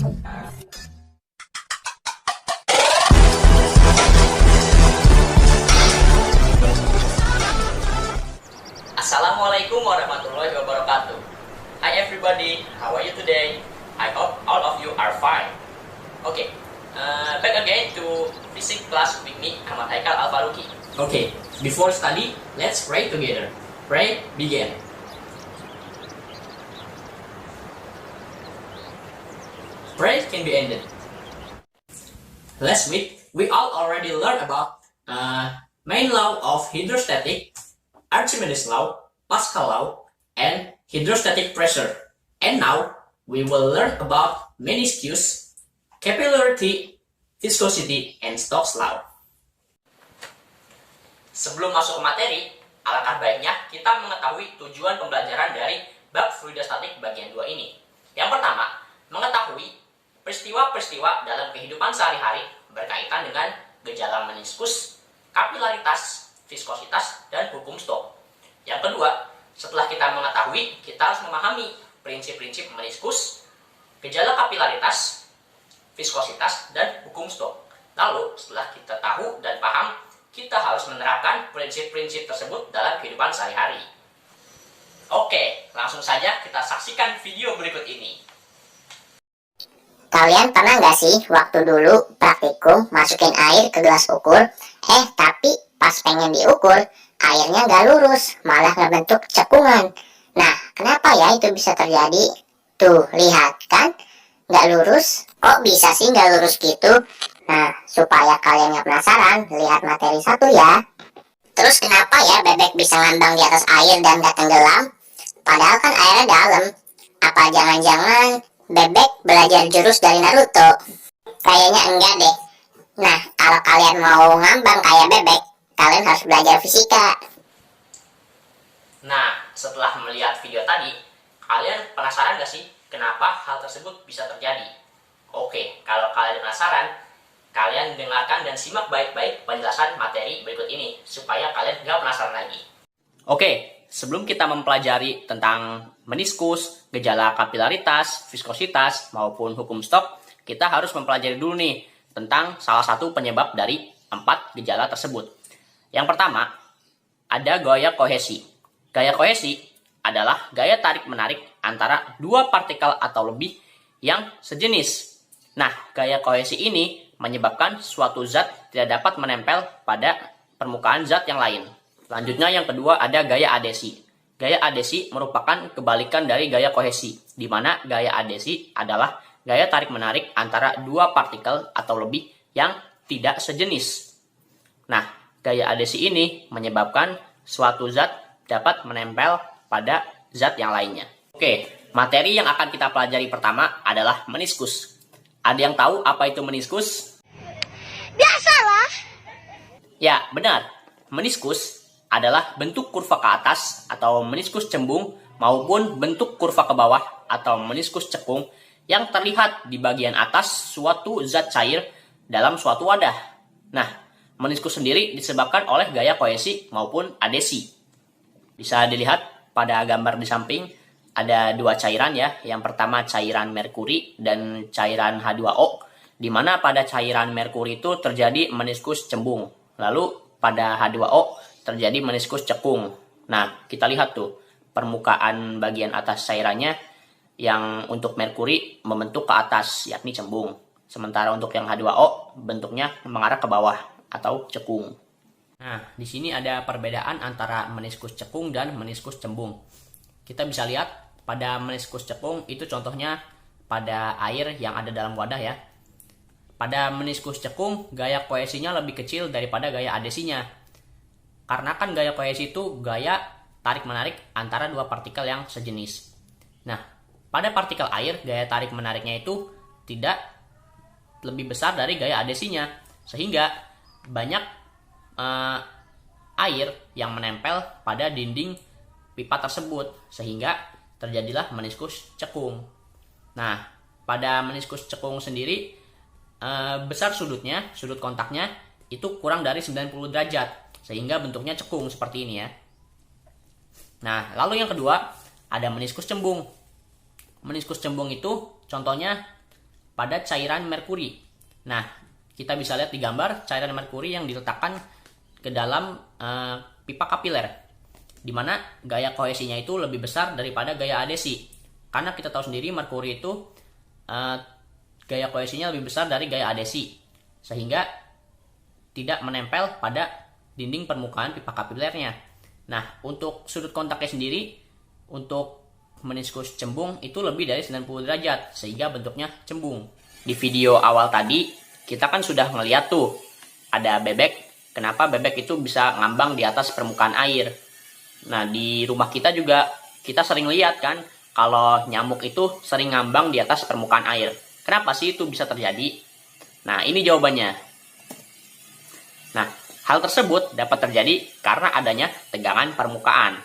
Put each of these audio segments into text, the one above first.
Assalamualaikum warahmatullahi wabarakatuh. Hi everybody, how are you today? I hope all of you are fine. Okay, back again to physics class with me, Ahmad Haikal Al-Faruqi. Okay, before study, let's pray together. Pray, begin. Pray can be ended. Last week, we all already learned about main law of hydrostatic, Archimedes law, Pascal law, and hydrostatic pressure. And now, we will learn about meniscus, capillarity, viscosity, and Stokes law. Sebelum masuk ke materi, alangkah baiknya kita mengetahui tujuan pembelajaran dari bab fluidostatik bagian 2 ini. Yang pertama, mengetahui peristiwa-peristiwa dalam kehidupan sehari-hari berkaitan dengan gejala meniskus, kapilaritas, viskositas, dan hukum Stokes. Yang kedua, setelah kita mengetahui, kita harus memahami prinsip-prinsip meniskus, gejala kapilaritas, viskositas, dan hukum Stokes. Lalu, setelah kita tahu dan paham, kita harus menerapkan prinsip-prinsip tersebut dalam kehidupan sehari-hari. Oke, langsung saja kita saksikan video berikut ini. Kalian pernah nggak sih waktu dulu praktikum masukin air ke gelas ukur, tapi pas pengen diukur, airnya nggak lurus, malah ngebentuk cekungan. Nah, kenapa ya itu bisa terjadi? Tuh, lihat kan, nggak lurus. Kok bisa sih nggak lurus gitu? Nah, supaya kalian nggak penasaran, lihat materi 1 ya. Terus kenapa ya bebek bisa ngambang di atas air dan nggak tenggelam? Padahal kan airnya dalam. Apa jangan-jangan bebek belajar jurus dari Naruto? Kayaknya enggak deh. Nah, kalau kalian mau ngambang kayak bebek, kalian harus belajar fisika. Nah, setelah melihat video tadi, kalian penasaran gak sih kenapa hal tersebut bisa terjadi? Oke, kalau kalian penasaran, kalian dengarkan dan simak baik-baik penjelasan materi berikut ini, supaya kalian gak penasaran lagi. Oke, sebelum kita mempelajari tentang meniskus, gejala kapilaritas, viskositas, maupun hukum Stokes, kita harus mempelajari dulu nih tentang salah satu penyebab dari 4 gejala tersebut. Yang pertama, ada gaya kohesi. Gaya kohesi adalah gaya tarik-menarik antara 2 partikel atau lebih yang sejenis. Nah, gaya kohesi ini menyebabkan suatu zat tidak dapat menempel pada permukaan zat yang lain. Selanjutnya yang kedua ada gaya adesi. Gaya adesi merupakan kebalikan dari gaya kohesi, di mana gaya adesi adalah gaya tarik-menarik antara 2 partikel atau lebih yang tidak sejenis. Nah, gaya adesi ini menyebabkan suatu zat dapat menempel pada zat yang lainnya. Oke, materi yang akan kita pelajari pertama adalah meniskus. Ada yang tahu apa itu meniskus? Biasalah. Ya, benar. Meniskus adalah bentuk kurva ke atas atau meniskus cembung maupun bentuk kurva ke bawah atau meniskus cekung yang terlihat di bagian atas suatu zat cair dalam suatu wadah. Nah, meniskus sendiri disebabkan oleh gaya kohesi maupun adesi. Bisa dilihat pada gambar di samping ada 2 cairan ya. Yang pertama cairan merkuri dan cairan H2O, di mana pada cairan merkuri itu terjadi meniskus cembung. Lalu pada H2O terjadi meniskus cekung. Nah, kita lihat tuh permukaan bagian atas cairannya yang untuk merkuri membentuk ke atas yakni cembung. Sementara untuk yang H2O bentuknya mengarah ke bawah atau cekung. Nah, di sini ada perbedaan antara meniskus cekung dan meniskus cembung. Kita bisa lihat pada meniskus cekung itu contohnya pada air yang ada dalam wadah ya. Pada meniskus cekung, gaya kohesinya lebih kecil daripada gaya adesinya. Karena kan gaya kohesi itu gaya tarik-menarik antara 2 partikel yang sejenis. Nah, pada partikel air, gaya tarik-menariknya itu tidak lebih besar dari gaya adesinya. Sehingga banyak air yang menempel pada dinding pipa tersebut. Sehingga terjadilah meniskus cekung. Nah, pada meniskus cekung sendiri, besar sudutnya, sudut kontaknya itu kurang dari 90 derajat. Sehingga bentuknya cekung seperti ini ya. Nah, lalu yang kedua ada meniskus cembung. Meniskus cembung itu contohnya pada cairan merkuri. Nah, kita bisa lihat di gambar cairan merkuri yang diletakkan ke dalam pipa kapiler, di mana gaya kohesinya itu lebih besar daripada gaya adesi. Karena kita tahu sendiri merkuri itu gaya kohesinya lebih besar dari gaya adesi, sehingga tidak menempel pada dinding permukaan pipa kapilernya. Nah, untuk sudut kontaknya sendiri, untuk meniskus cembung itu lebih dari 90 derajat, sehingga bentuknya cembung. Di video awal tadi, kita kan sudah ngeliat tuh, ada bebek, kenapa bebek itu bisa ngambang di atas permukaan air. Nah, di rumah kita juga, kita sering lihat kan, kalau nyamuk itu sering ngambang di atas permukaan air. Kenapa sih itu bisa terjadi? Nah, ini jawabannya. Nah, hal tersebut dapat terjadi karena adanya tegangan permukaan.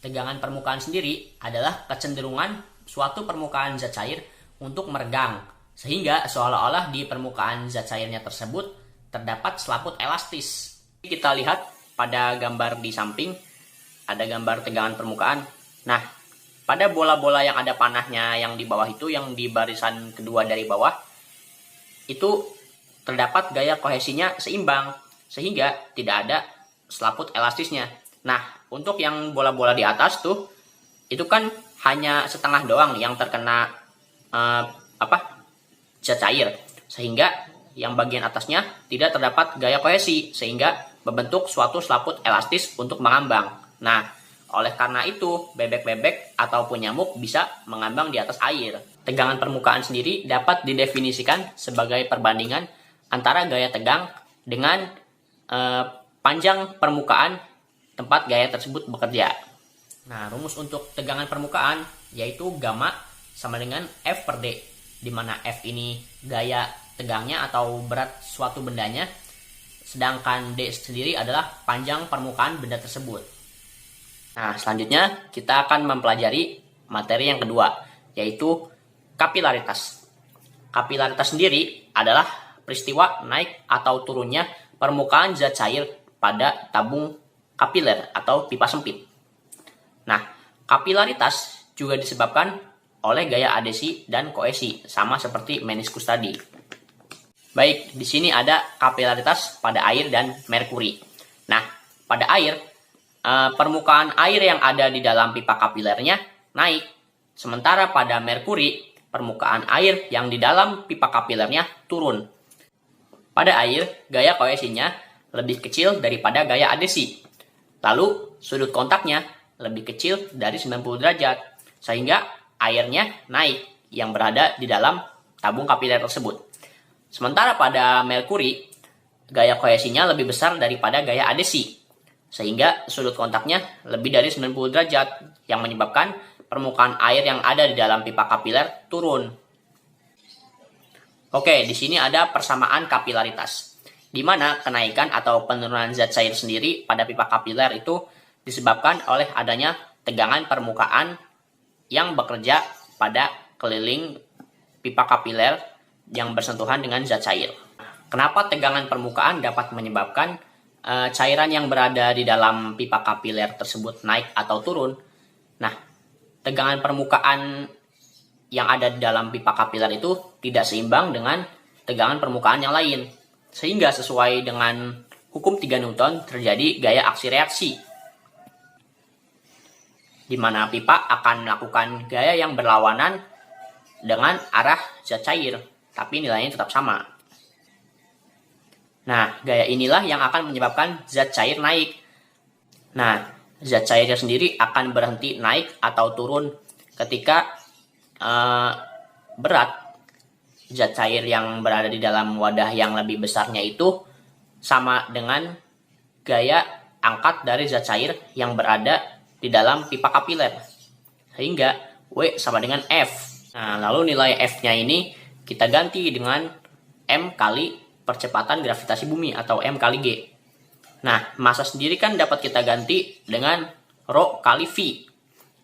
Tegangan permukaan sendiri adalah kecenderungan suatu permukaan zat cair untuk meregang, sehingga seolah-olah di permukaan zat cairnya tersebut terdapat selaput elastis. Kita lihat pada gambar di samping, ada gambar tegangan permukaan. Nah, pada bola-bola yang ada panahnya yang di bawah itu, yang di barisan kedua dari bawah, itu terdapat gaya kohesinya seimbang, sehingga tidak ada selaput elastisnya. Nah, untuk yang bola-bola di atas tuh, itu kan hanya setengah doang yang terkena zat cair, sehingga yang bagian atasnya tidak terdapat gaya kohesi, sehingga membentuk suatu selaput elastis untuk mengambang. Nah, oleh karena itu, bebek-bebek ataupun nyamuk bisa mengambang di atas air. Tegangan permukaan sendiri dapat didefinisikan sebagai perbandingan antara gaya tegang dengan panjang permukaan tempat gaya tersebut bekerja. Nah, rumus untuk tegangan permukaan yaitu gamma sama dengan F per D, di mana F ini gaya tegangnya atau berat suatu bendanya, sedangkan D sendiri adalah panjang permukaan benda tersebut. Nah, selanjutnya kita akan mempelajari materi yang kedua, yaitu kapilaritas. Kapilaritas sendiri adalah peristiwa naik atau turunnya permukaan zat cair pada tabung kapiler atau pipa sempit. Nah, kapilaritas juga disebabkan oleh gaya adesi dan koesi, sama seperti meniskus tadi. Baik, di sini ada kapilaritas pada air dan merkuri. Nah, pada air, permukaan air yang ada di dalam pipa kapilernya naik, sementara pada merkuri, permukaan air yang di dalam pipa kapilernya turun. Pada air, gaya kohesinya lebih kecil daripada gaya adesi. Lalu, sudut kontaknya lebih kecil dari 90 derajat, sehingga airnya naik yang berada di dalam tabung kapiler tersebut. Sementara pada merkuri, gaya kohesinya lebih besar daripada gaya adesi, sehingga sudut kontaknya lebih dari 90 derajat, yang menyebabkan permukaan air yang ada di dalam pipa kapiler turun. Oke, di sini ada persamaan kapilaritas, di mana kenaikan atau penurunan zat cair sendiri pada pipa kapiler itu disebabkan oleh adanya tegangan permukaan yang bekerja pada keliling pipa kapiler yang bersentuhan dengan zat cair. Kenapa tegangan permukaan dapat menyebabkan cairan yang berada di dalam pipa kapiler tersebut naik atau turun? Nah, tegangan permukaan yang ada di dalam pipa kapiler itu tidak seimbang dengan tegangan permukaan yang lain, sehingga sesuai dengan hukum 3 Newton terjadi gaya aksi reaksi, di mana pipa akan melakukan gaya yang berlawanan dengan arah zat cair, tapi nilainya tetap sama. Nah, gaya inilah yang akan menyebabkan zat cair naik. Nah, zat cairnya sendiri akan berhenti naik atau turun ketika berat zat cair yang berada di dalam wadah yang lebih besarnya itu sama dengan gaya angkat dari zat cair yang berada di dalam pipa kapiler, sehingga W sama dengan F. Nah, lalu nilai F-nya ini kita ganti dengan M kali percepatan gravitasi bumi atau M kali G. Nah, massa sendiri kan dapat kita ganti dengan Rho kali V,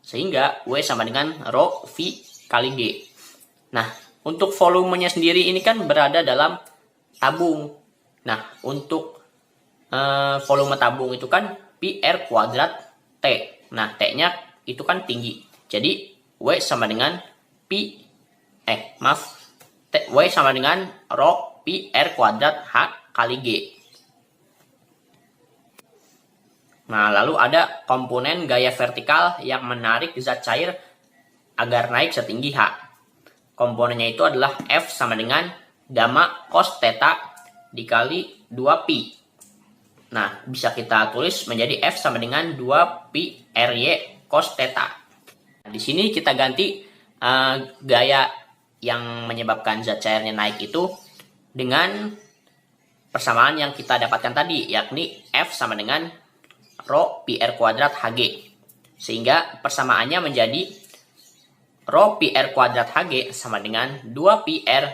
sehingga W sama dengan Rho V kali G. Nah, untuk volumenya sendiri ini kan berada dalam tabung. Nah, untuk volume tabung itu kan pi R kuadrat T. Nah, T-nya itu kan tinggi. Jadi, W sama dengan pi W sama dengan rho pi R kuadrat H kali G. Nah, lalu ada komponen gaya vertikal yang menarik zat cair agar naik setinggi H. Komponennya itu adalah F sama dengan gamma cos theta dikali 2 pi. Nah, bisa kita tulis menjadi F sama dengan 2 pi RY cos theta. Di sini kita ganti gaya yang menyebabkan zat cairnya naik itu dengan persamaan yang kita dapatkan tadi, yakni F sama dengan rho pi R kuadrat Hg. Sehingga persamaannya menjadi rho pi R kuadrat Hg sama dengan 2 pi R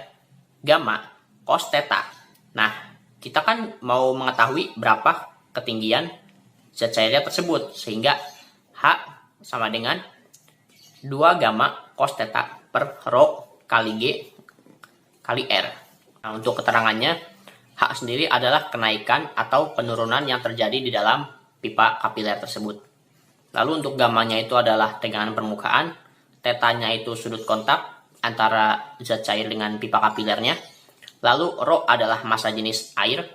gamma cos theta. Nah, kita kan mau mengetahui berapa ketinggian zat cairnya tersebut, sehingga H sama dengan 2 gamma cos theta per rho kali G kali R. Nah, untuk keterangannya, H sendiri adalah kenaikan atau penurunan yang terjadi di dalam pipa kapiler tersebut. Lalu untuk gammanya itu adalah tegangan permukaan, tetanya itu sudut kontak antara zat cair dengan pipa kapilernya, lalu rho adalah massa jenis air,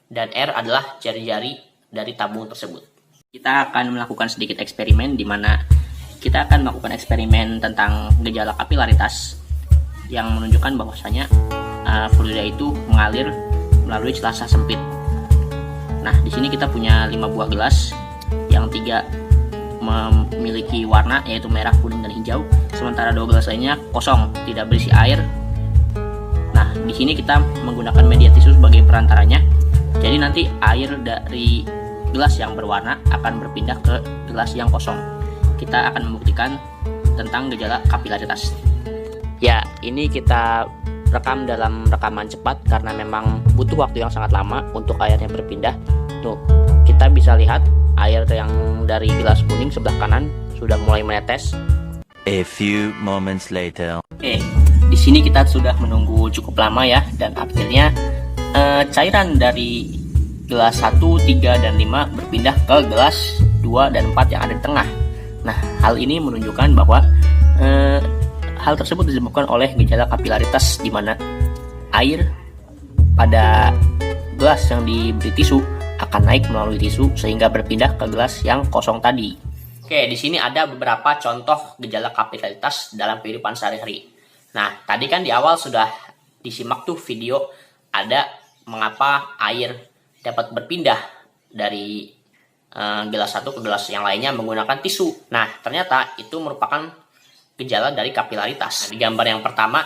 dan R adalah jari-jari dari tabung tersebut. Kita akan melakukan sedikit eksperimen di mana kita akan melakukan eksperimen tentang gejala kapilaritas yang menunjukkan bahwasanya fluida itu mengalir melalui celah sempit. Nah, di sini kita punya 5 buah gelas, yang 3 memiliki warna yaitu merah, kuning, dan hijau, sementara 2 gelas lainnya kosong, tidak berisi air. Nah, di sini kita menggunakan media tisu sebagai perantaranya. Jadi nanti air dari gelas yang berwarna akan berpindah ke gelas yang kosong. Kita akan membuktikan tentang gejala kapilaritas. Ya, ini kita rekam dalam rekaman cepat karena memang butuh waktu yang sangat lama untuk airnya berpindah. Tuh, kita bisa lihat air yang dari gelas kuning sebelah kanan sudah mulai menetes. A few moments later. Oke, di sini kita sudah menunggu cukup lama ya, dan akhirnya cairan dari gelas 1, 3, dan 5 berpindah ke gelas 2 dan 4 yang ada di tengah. Nah, hal ini menunjukkan bahwa hal tersebut disebabkan oleh gejala kapilaritas, di mana air pada gelas yang diberi tisu akan naik melalui tisu sehingga berpindah ke gelas yang kosong tadi. Oke, di sini ada beberapa contoh gejala kapilaritas dalam kehidupan sehari-hari. Nah, tadi kan di awal sudah disimak tuh video ada mengapa air dapat berpindah dari gelas satu ke gelas yang lainnya menggunakan tisu. Nah, ternyata itu merupakan gejala dari kapilaritas. Nah, di gambar yang pertama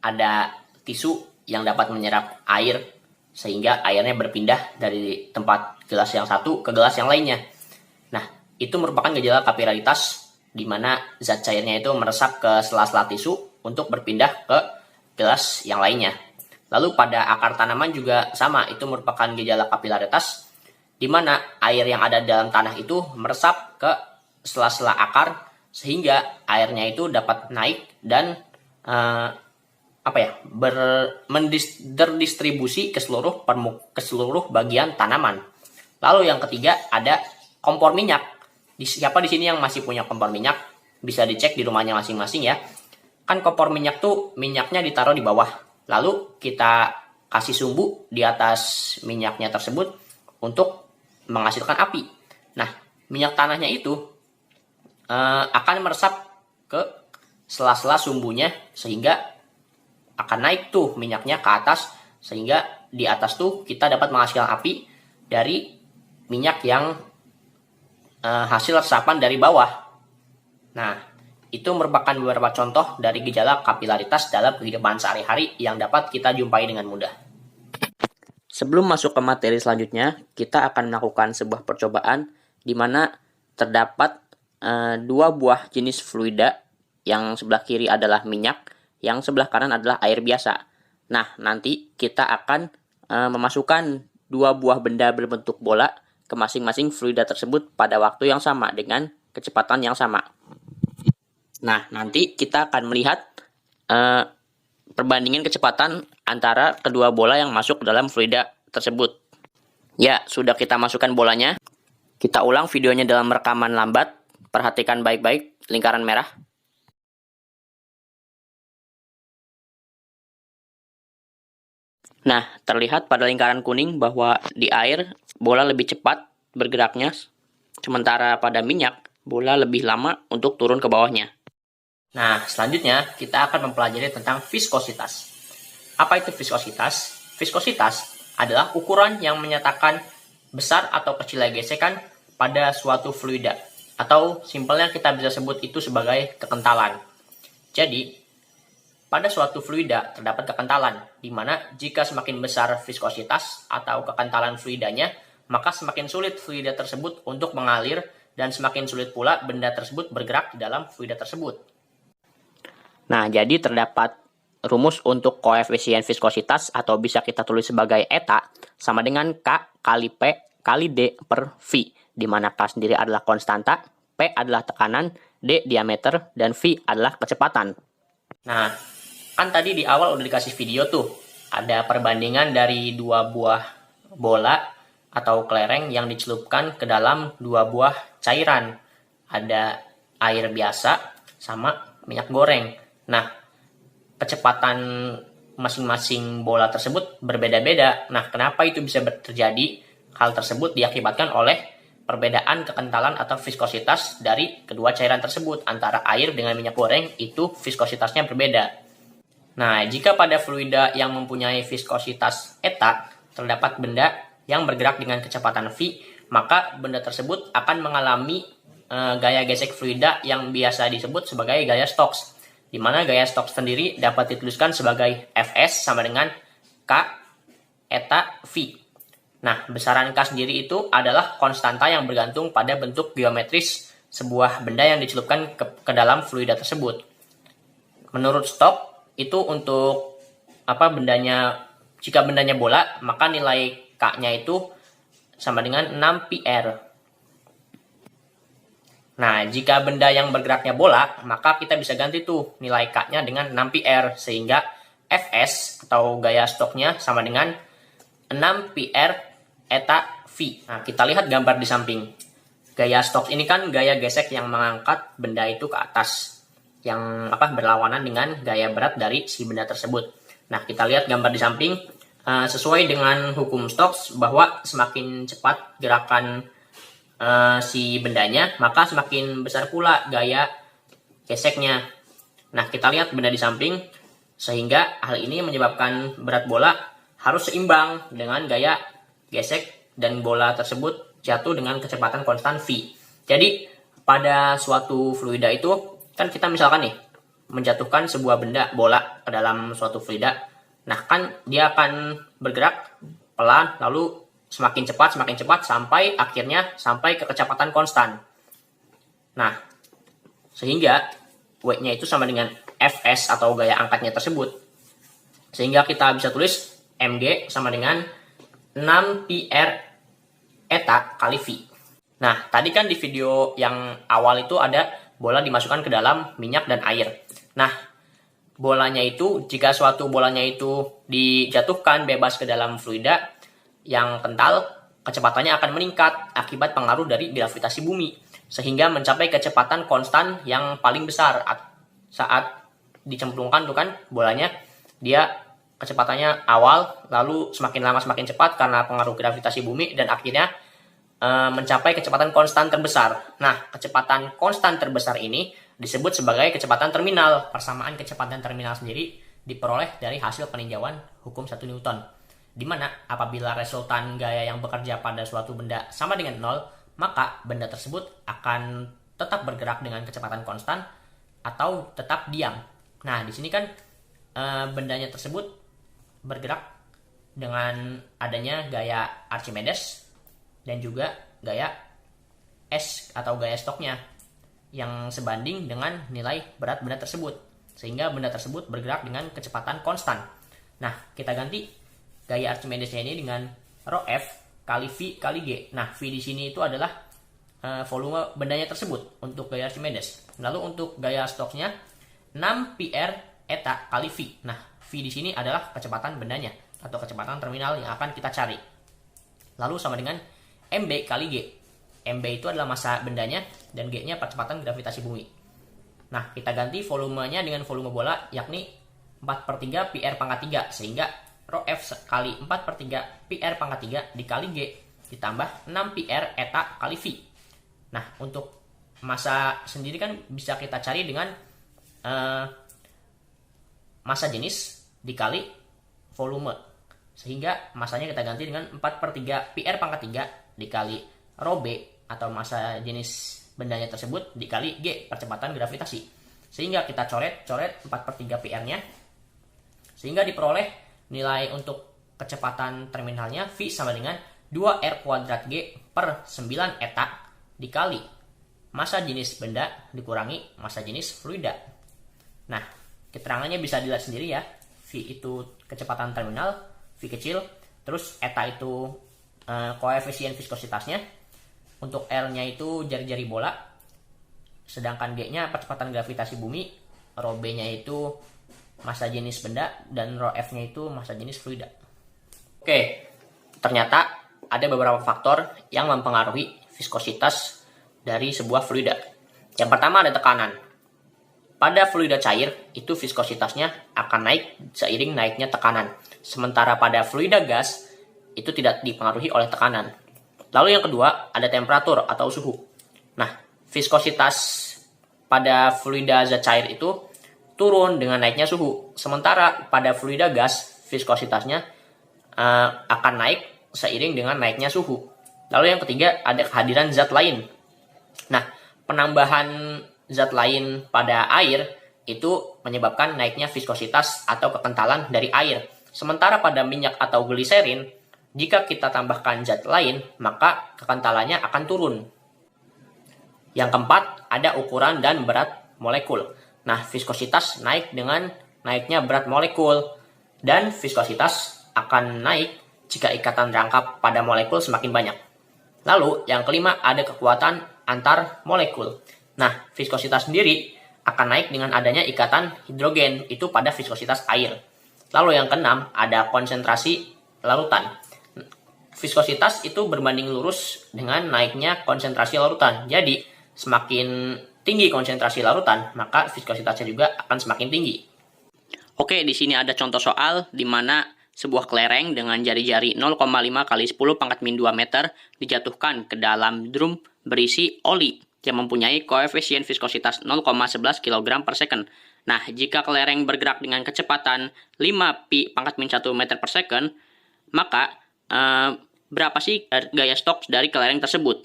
ada tisu yang dapat menyerap air sehingga airnya berpindah dari tempat gelas yang satu ke gelas yang lainnya. Nah, itu merupakan gejala kapilaritas di mana zat cairnya itu meresap ke sela-sela tisu untuk berpindah ke gelas yang lainnya. Lalu pada akar tanaman juga sama, itu merupakan gejala kapilaritas di mana air yang ada dalam tanah itu meresap ke sela-sela akar sehingga airnya itu dapat naik dan terdistribusi ke seluruh bagian tanaman. Lalu yang ketiga ada kompor minyak. Siapa di sini yang masih punya kompor minyak? Bisa dicek di rumahnya masing-masing ya. Kan kompor minyak tuh minyaknya ditaruh di bawah. Lalu kita kasih sumbu di atas minyaknya tersebut untuk menghasilkan api. Nah, minyak tanahnya itu akan meresap ke sela-sela sumbunya sehingga akan naik tuh minyaknya ke atas, sehingga di atas tuh kita dapat menghasilkan api dari minyak yang hasil resapan dari bawah. Nah, itu merupakan beberapa contoh dari gejala kapilaritas dalam kehidupan sehari-hari yang dapat kita jumpai dengan mudah. Sebelum masuk ke materi selanjutnya, kita akan melakukan sebuah percobaan di mana terdapat 2 buah jenis fluida, yang sebelah kiri adalah minyak, yang sebelah kanan adalah air biasa. Nah, nanti kita akan memasukkan 2 buah benda berbentuk bola ke masing-masing fluida tersebut pada waktu yang sama dengan kecepatan yang sama. Nah, nanti kita akan melihat perbandingan kecepatan antara kedua bola yang masuk ke dalam fluida tersebut. Ya, sudah kita masukkan bolanya. Kita ulang videonya dalam rekaman lambat. Perhatikan baik-baik lingkaran merah. Nah, terlihat pada lingkaran kuning bahwa di air bola lebih cepat bergeraknya, sementara pada minyak bola lebih lama untuk turun ke bawahnya. Nah, selanjutnya kita akan mempelajari tentang viskositas. Apa itu viskositas? Viskositas adalah ukuran yang menyatakan besar atau kecilnya gesekan pada suatu fluida, atau simpelnya kita bisa sebut itu sebagai kekentalan. Jadi, pada suatu fluida terdapat kekentalan, di mana jika semakin besar viskositas atau kekentalan fluidanya, maka semakin sulit fluida tersebut untuk mengalir dan semakin sulit pula benda tersebut bergerak di dalam fluida tersebut. Nah, jadi terdapat rumus untuk koefisien viskositas atau bisa kita tulis sebagai eta sama dengan K kali P kali D per V, di mana K sendiri adalah konstanta, P adalah tekanan, D diameter, dan V adalah kecepatan. Nah, kan tadi di awal udah dikasih video tuh, ada perbandingan dari dua buah bola atau kelereng yang dicelupkan ke dalam dua buah cairan. Ada air biasa sama minyak goreng. Nah, kecepatan masing-masing bola tersebut berbeda-beda. Nah, kenapa itu bisa terjadi? Hal tersebut diakibatkan oleh perbedaan kekentalan atau viskositas dari kedua cairan tersebut. Antara air dengan minyak goreng itu viskositasnya berbeda. Nah, jika pada fluida yang mempunyai viskositas eta terdapat benda yang bergerak dengan kecepatan V, maka benda tersebut akan mengalami gaya gesek fluida yang biasa disebut sebagai gaya Stokes, di mana gaya Stokes sendiri dapat dituliskan sebagai Fs sama dengan K eta V. Nah, besaran K sendiri itu adalah konstanta yang bergantung pada bentuk geometris sebuah benda yang dicelupkan ke dalam fluida tersebut. Menurut Stokes, itu untuk bendanya, jika bendanya bola, maka nilai K-nya itu sama dengan 6 PR. Nah, jika benda yang bergeraknya bola, maka kita bisa ganti tuh nilai K-nya dengan 6 PR, sehingga Fs atau gaya Stokesnya sama dengan 6 PR eta V. Nah, kita lihat gambar di samping. Gaya Stokes ini kan gaya gesek yang mengangkat benda itu ke atas, yang berlawanan dengan gaya berat dari si benda tersebut. Nah, kita lihat gambar di samping, sesuai dengan hukum Stokes bahwa semakin cepat gerakan si bendanya, maka semakin besar pula gaya geseknya. Nah, kita lihat benda di samping, sehingga hal ini menyebabkan berat bola harus seimbang dengan gaya gesek dan bola tersebut jatuh dengan kecepatan konstan V. Jadi, pada suatu fluida itu, kan kita misalkan nih menjatuhkan sebuah benda bola ke dalam suatu fluida. Nah, kan dia akan bergerak pelan lalu semakin cepat sampai akhirnya sampai ke kecepatan konstan. Nah, sehingga W-nya itu sama dengan Fs atau gaya angkatnya tersebut. Sehingga kita bisa tulis Mg sama dengan 6 PR eta kali V. Nah, tadi kan di video yang awal itu ada bola dimasukkan ke dalam minyak dan air. Nah, bolanya itu, jika suatu bolanya itu dijatuhkan bebas ke dalam fluida yang kental, kecepatannya akan meningkat akibat pengaruh dari gravitasi bumi, sehingga mencapai kecepatan konstan yang paling besar saat dicemplungkan tuh kan bolanya, dia kecepatannya awal, lalu semakin lama semakin cepat karena pengaruh gravitasi bumi, dan akhirnya mencapai kecepatan konstan terbesar. Nah, kecepatan konstan terbesar ini disebut sebagai kecepatan terminal. Persamaan kecepatan terminal sendiri diperoleh dari hasil peninjauan hukum 1 Newton, di mana apabila resultan gaya yang bekerja pada suatu benda sama dengan 0, maka benda tersebut akan tetap bergerak dengan kecepatan konstan atau tetap diam. Nah, di sini kan bendanya tersebut bergerak dengan adanya gaya Archimedes dan juga gaya S atau gaya Stokesnya yang sebanding dengan nilai berat benda tersebut, sehingga benda tersebut bergerak dengan kecepatan konstan. Nah, kita ganti gaya Archimedesnya ini dengan rho F kali V kali G. Nah, V di sini itu adalah volume bendanya tersebut untuk gaya Archimedes. Lalu untuk gaya Stokesnya 6 PR eta kali V. Nah, V di sini adalah kecepatan bendanya atau kecepatan terminal yang akan kita cari. Lalu sama dengan MB kali G. MB itu adalah massa bendanya dan G-nya percepatan gravitasi bumi. Nah, kita ganti volumenya dengan volume bola, yakni 4/3 PR pangkat 3, sehingga rho F kali 4/3 PR pangkat 3 dikali G ditambah 6 PR eta kali V. Nah, untuk massa sendiri kan bisa kita cari dengan massa jenis dikali volume. Sehingga massanya kita ganti dengan 4/3 PR pangkat 3 dikali rho B atau massa jenis bendanya tersebut dikali G, percepatan gravitasi. Sehingga kita coret 4/3 PR-nya. Sehingga diperoleh nilai untuk kecepatan terminalnya V sama dengan 2R kuadrat G per 9 eta dikali massa jenis benda dikurangi massa jenis fluida. Nah, keterangannya bisa dilihat sendiri ya. V itu kecepatan terminal, V kecil, terus eta itu koefisien viskositasnya. Untuk R-nya itu jari-jari bola, sedangkan G-nya percepatan gravitasi bumi, rho B-nya itu massa jenis benda, dan rho F-nya itu massa jenis fluida. Oke, ternyata ada beberapa faktor yang mempengaruhi viskositas dari sebuah fluida. Yang pertama ada tekanan. Pada fluida cair, itu viskositasnya akan naik seiring naiknya tekanan. Sementara pada fluida gas, itu tidak dipengaruhi oleh tekanan. Lalu yang kedua, ada temperatur atau suhu. Nah, viskositas pada fluida zat cair itu turun dengan naiknya suhu. Sementara pada fluida gas, viskositasnya akan naik seiring dengan naiknya suhu. Lalu yang ketiga, ada kehadiran zat lain. Nah, penambahan zat lain pada air itu menyebabkan naiknya viskositas atau kekentalan dari air. Sementara pada minyak atau gliserin, jika kita tambahkan zat lain, maka kekentalannya akan turun. Yang keempat, ada ukuran dan berat molekul. Nah, viskositas naik dengan naiknya berat molekul. Dan viskositas akan naik jika ikatan rangkap pada molekul semakin banyak. Lalu, yang kelima, ada kekuatan antar molekul. Nah, viskositas sendiri akan naik dengan adanya ikatan hidrogen, itu pada viskositas air. Lalu yang keenam, ada konsentrasi larutan. Viskositas itu berbanding lurus dengan naiknya konsentrasi larutan. Jadi, semakin tinggi konsentrasi larutan, maka viskositasnya juga akan semakin tinggi. Oke, di sini ada contoh soal di mana sebuah kelereng dengan jari-jari 0,5 kali 10 pangkat min 2 meter dijatuhkan ke dalam drum berisi oli yang mempunyai koefisien viskositas 0,11 kg per second. Nah, jika kelereng bergerak dengan kecepatan 5 pi pangkat min 1 meter per second, maka berapa sih gaya stok dari kelereng tersebut?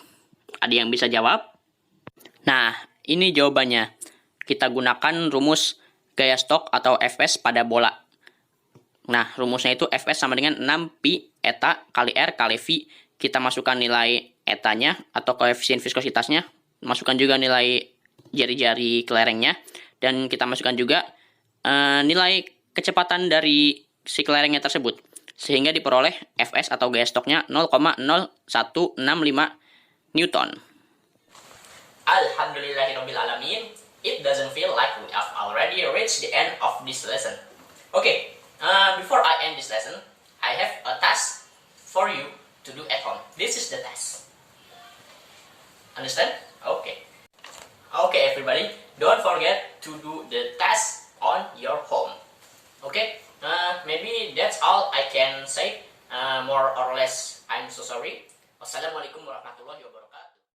Ada yang bisa jawab? Nah, ini jawabannya. Kita gunakan rumus gaya stok atau Fs pada bola. Nah, rumusnya itu Fs sama dengan 6 pi eta kali R kali V. Kita masukkan nilai etanya atau koefisien viskositasnya. Masukkan juga nilai jari-jari kelerengnya. Dan kita masukkan juga nilai kecepatan dari si kelerengnya tersebut. Sehingga diperoleh Fs atau gaya stoknya 0,0165 Newton. Alhamdulillahirrabbilalamin. It doesn't feel like we have already reached the end of this lesson. Okay, before I end this lesson, I have a task for you to do at home. This is the task. Understand? Okay. Okay, everybody, don't forget to do the task on your home. Okay? Maybe that's all I can say. More or less, I'm so sorry. Wassalamualaikum warahmatullahi wabarakatuh.